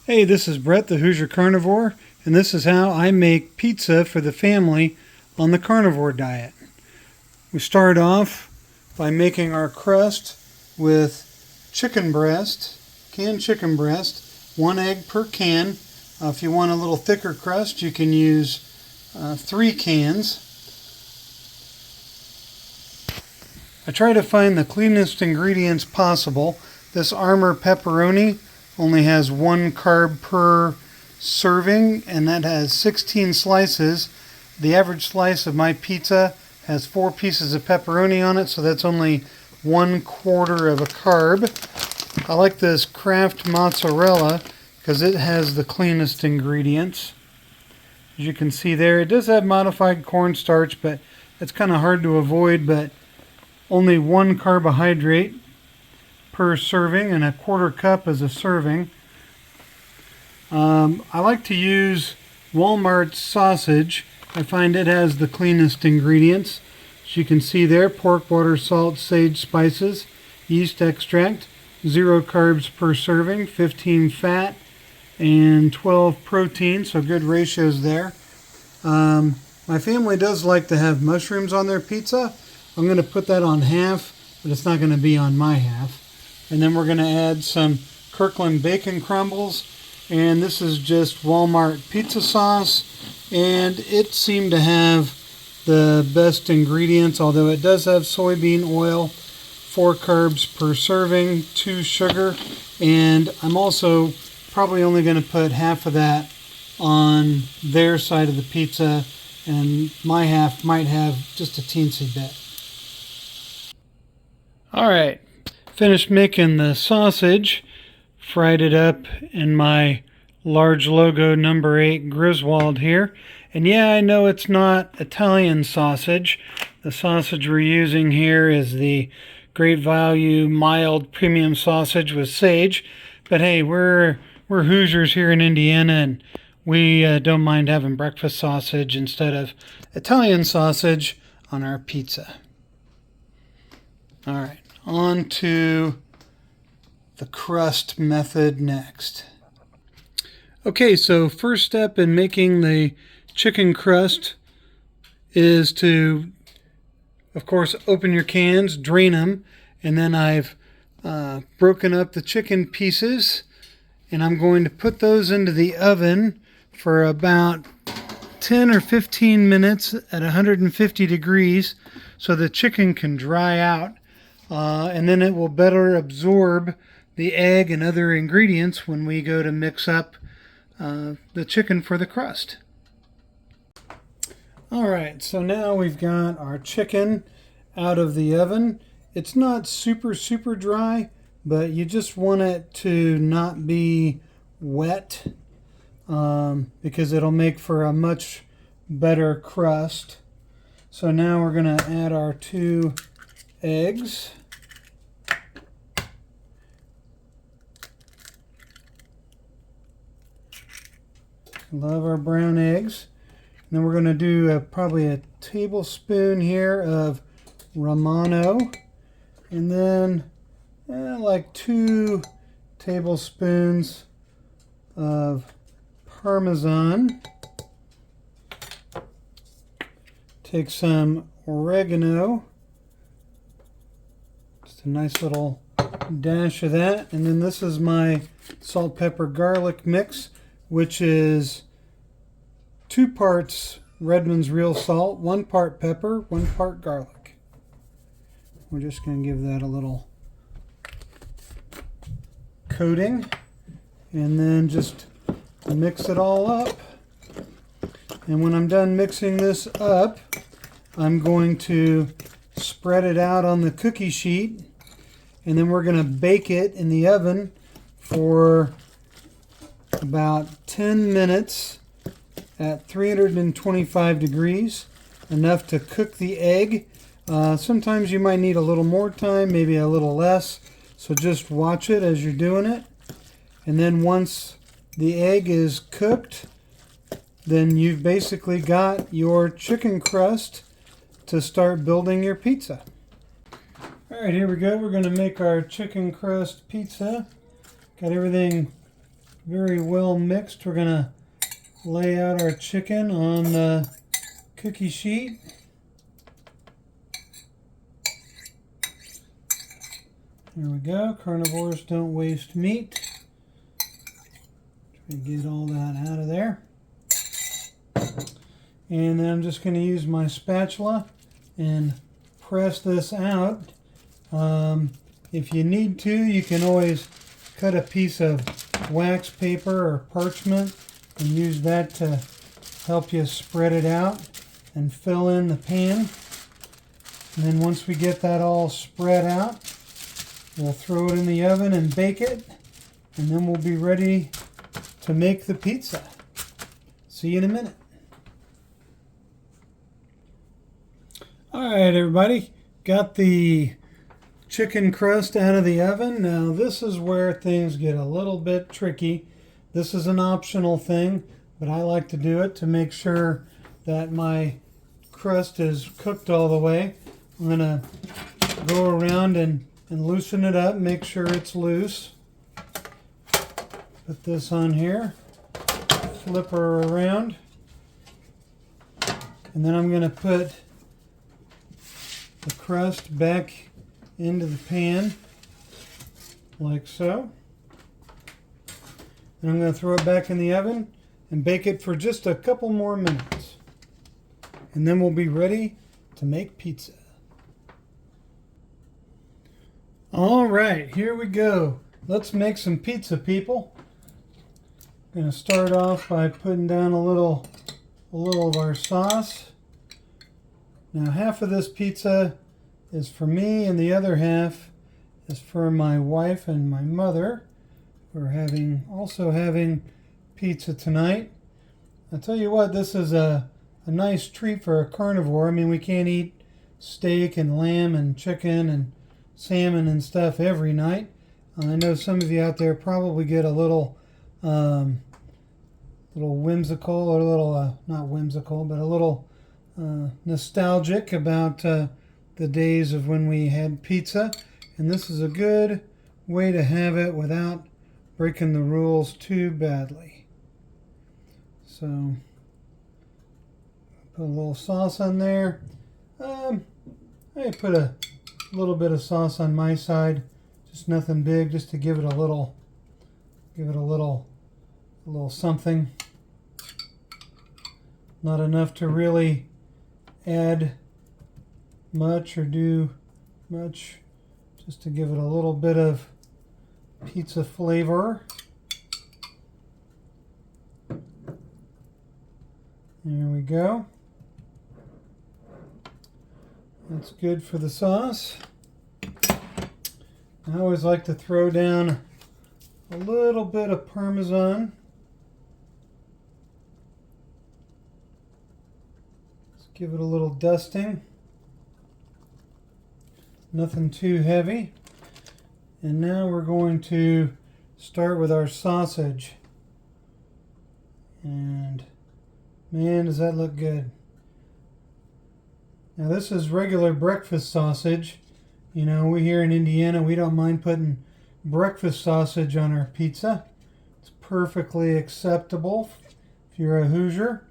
Hey, this is Brett, the Hoosier Carnivore, and this is how I make pizza for the family on the carnivore diet. We start off by making our crust with chicken breast, canned chicken breast, 1 egg per can. If you want a little thicker crust, you can use 3 cans. I try to find the cleanest ingredients possible. This Armour pepperoni only has 1 carb per serving, and that has 16 slices. The average slice of my pizza has 4 pieces of pepperoni on it, so that's only 1/4 of a carb. I like this Kraft mozzarella because it has the cleanest ingredients. As you can see there, it does have modified cornstarch, but it's kind of hard to avoid, but only 1 carbohydrate per serving, and 1/4 cup is a serving. I like to use Walmart sausage. I find it has the cleanest ingredients. As you can see there, pork, water, salt, sage, spices, yeast extract, 0 carbs per serving, 15 fat, and 12 protein, so good ratios there. My family does like to have mushrooms on their pizza. I'm going to put that on half, but it's not going to be on my half. And then we're going to add some Kirkland bacon crumbles. And this is just Walmart pizza sauce. And it seemed to have the best ingredients, although it does have soybean oil, 4 carbs per serving, 2 sugar. And I'm also probably only going to put half of that on their side of the pizza. And my half might have just a teensy bit. All right. Finished making the sausage, fried it up in my large logo number 8 Griswold here. And yeah, I know it's not Italian sausage. The sausage we're using here is the Great Value mild premium sausage with sage. But hey, we're Hoosiers here in Indiana, and we don't mind having breakfast sausage instead of Italian sausage on our pizza. All right. On to the crust method next. Okay, so first step in making the chicken crust is to, of course, open your cans, drain them, and then I've broken up the chicken pieces, and I'm going to put those into the oven for about 10 or 15 minutes at 150 degrees so the chicken can dry out. And then it will better absorb the egg and other ingredients when we go to mix up the chicken for the crust. Alright, so now we've got our chicken out of the oven. It's not super dry, but you just want it to not be wet because it'll make for a much better crust. So now we're going to add our 2 eggs. Love our brown eggs. And then we're going to do probably a tablespoon here of Romano. And then like 2 tablespoons of Parmesan. Take some oregano. Just a nice little dash of that. And then this is my salt, pepper, garlic mix, which is 2 parts Redmond's real salt, 1 part pepper, 1 part garlic. We're just going to give that a little coating and then just mix it all up. And when I'm done mixing this up, I'm going to spread it out on the cookie sheet, and then we're going to bake it in the oven for about 10 minutes at 325 degrees, enough to cook the egg. Sometimes you might need a little more time, maybe a little less, so just watch it as you're doing it. And then once the egg is cooked, then you've basically got your chicken crust to start building your pizza. Alright, here we go. We're going to make our chicken crust pizza. Got everything very well mixed. We're going to lay out our chicken on the cookie sheet. There we go. Carnivores don't waste meat. Try to get all that out of there. And then I'm just going to use my spatula and press this out. If you need to, you can always cut a piece of wax paper or parchment and use that to help you spread it out and fill in the pan. And then once we get that all spread out, we'll throw it in the oven and bake it, and then we'll be ready to make the pizza. See you in a minute. All right, everybody, got the chicken crust out of the oven. Now this is where things get a little bit tricky. This is an optional thing, but I like to do it to make sure that my crust is cooked all the way. I'm gonna go around and loosen it up, make sure it's loose. Put this on here, flip her around, and then I'm going to put the crust back into the pan like so. And I'm going to throw it back in the oven and bake it for just a couple more minutes. And then we'll be ready to make pizza. All right, here we go. Let's make some pizza, people. I'm going to start off by putting down a little of our sauce. Now half of this pizza is for me and the other half is for my wife and my mother. We're also having pizza tonight. I'll tell you what, this is a nice treat for a carnivore. I mean, we can't eat steak and lamb and chicken and salmon and stuff every night. I know some of you out there probably get a little whimsical, or a little not whimsical, but a little nostalgic about the days of when we had pizza, and this is a good way to have it without breaking the rules too badly. So put a little sauce on there. I put a little bit of sauce on my side, just nothing big, just to give it a little something. Not enough to really add much or do much, just to give it a little bit of pizza flavor. There we go. That's good for the sauce. I always like to throw down a little bit of Parmesan. Let's give it a little dusting. Nothing too heavy. And now we're going to start with our sausage. And man, does that look good. Now this is regular breakfast sausage. You know, we here in Indiana, we don't mind putting breakfast sausage on our pizza. It's perfectly acceptable if you're a Hoosier.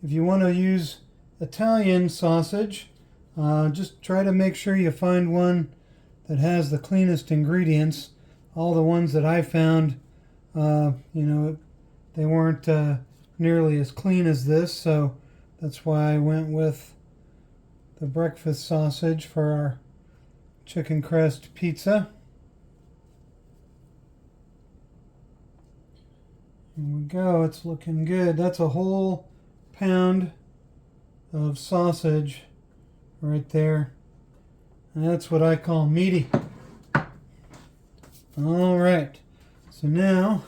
If you want to use Italian sausage, just try to make sure you find one that has the cleanest ingredients. All the ones that I found, they weren't nearly as clean as this, so that's why I went with the breakfast sausage for our chicken crust pizza. Here we go, it's looking good. That's a whole pound of sausage right there. And that's what I call meaty. All right, so now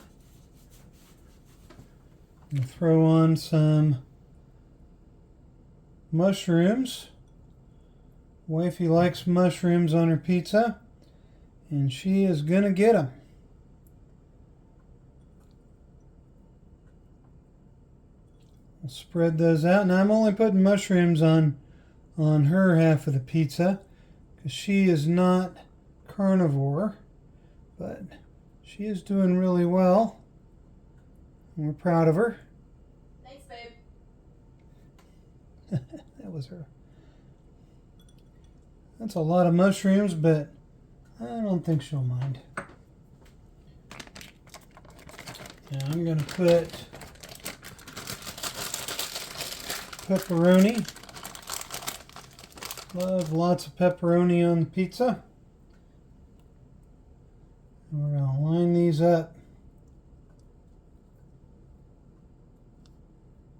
I'm going to throw on some mushrooms. Wifey likes mushrooms on her pizza, and she is going to get them. I'll spread those out. Now I'm only putting mushrooms on her half of the pizza because she is not carnivore, but She is doing really well. And we're proud of her. Thanks, babe. That was her. That's a lot of mushrooms, but I don't think she'll mind. Now I'm going to put pepperoni. Love lots of pepperoni on the pizza. And we're going to line these up.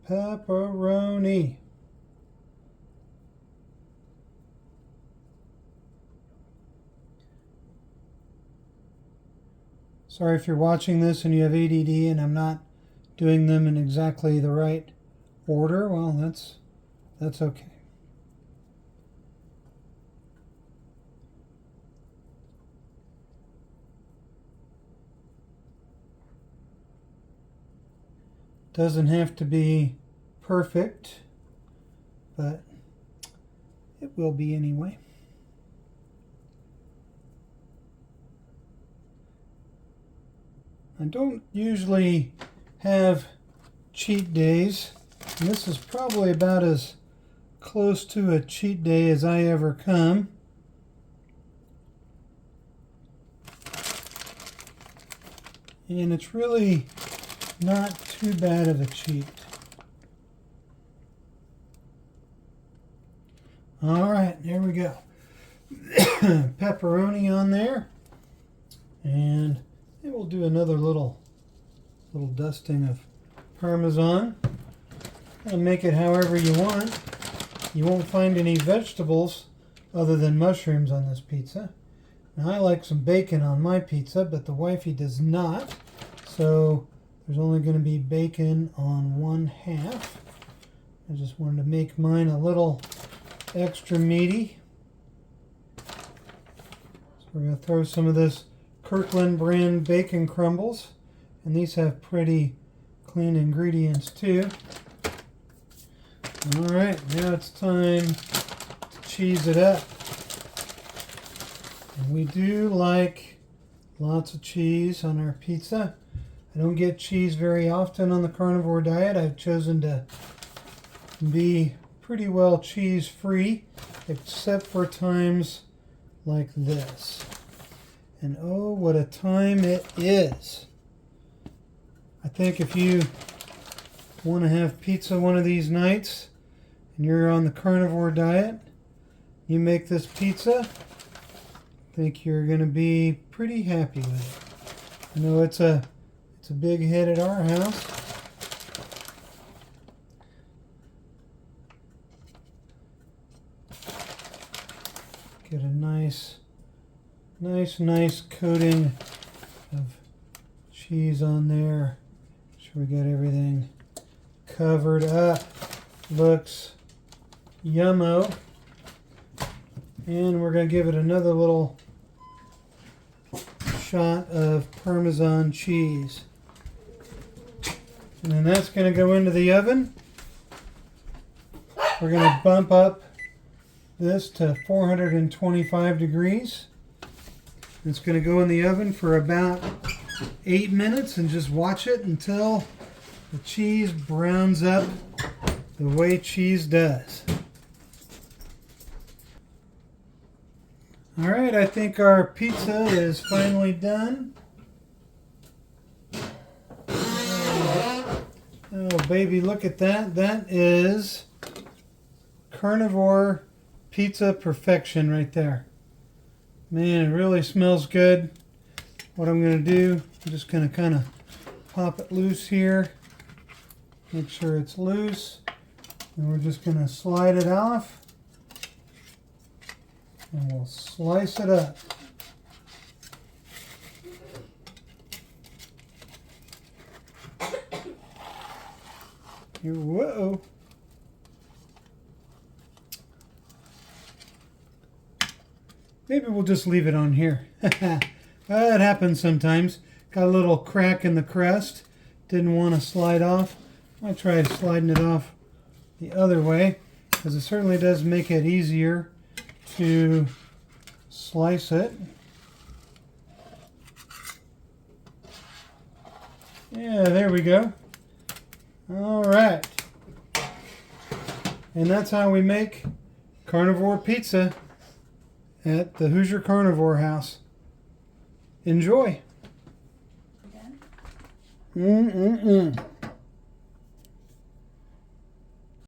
Pepperoni. Sorry if you're watching this and you have ADD and I'm not doing them in exactly the right order. Well, that's okay. Doesn't have to be perfect, but it will be anyway. I don't usually have cheat days, and this is probably about as close to a cheat day as I ever come. And it's really not too bad of a cheat. All right, there we go. Pepperoni on there, and we'll do another little dusting of Parmesan. And make it however you want. You won't find any vegetables other than mushrooms on this pizza. Now I like some bacon on my pizza, but the wifey does not. So there's only going to be bacon on 1/2. I just wanted to make mine a little extra meaty. So we're going to throw some of this Kirkland brand bacon crumbles. And these have pretty clean ingredients too. Alright, now it's time to cheese it up. And we do like lots of cheese on our pizza. I don't get cheese very often on the carnivore diet. I've chosen to be pretty well cheese free, except for times like this. And oh, what a time it is. I think if you want to have pizza one of these nights and you're on the carnivore diet, you make this pizza, I think you're going to be pretty happy with it. I know it's a big hit at our house. Get a nice coating of cheese on there. Make sure we get everything covered up. Looks yummo. And we're going to give it another little shot of Parmesan cheese. And then that's going to go into the oven. We're going to bump up this to 425 degrees. It's going to go in the oven for about 8 minutes and just watch it until the cheese browns up the way cheese does. Alright, I think our pizza is finally done. Oh baby, look at that. That is carnivore pizza perfection right there. Man, it really smells good. What I'm going to do, I'm just going to kind of pop it loose here. Make sure it's loose. And we're just going to slide it off. And we'll slice it up. Whoa. Maybe we'll just leave it on here. That happens sometimes. Got a little crack in the crust. Didn't want to slide off. I tried sliding it off the other way, because it certainly does make it easier to slice it. Yeah, there we go. All right. And that's how we make carnivore pizza at the Hoosier Carnivore house. Enjoy. Mm-mm-mm.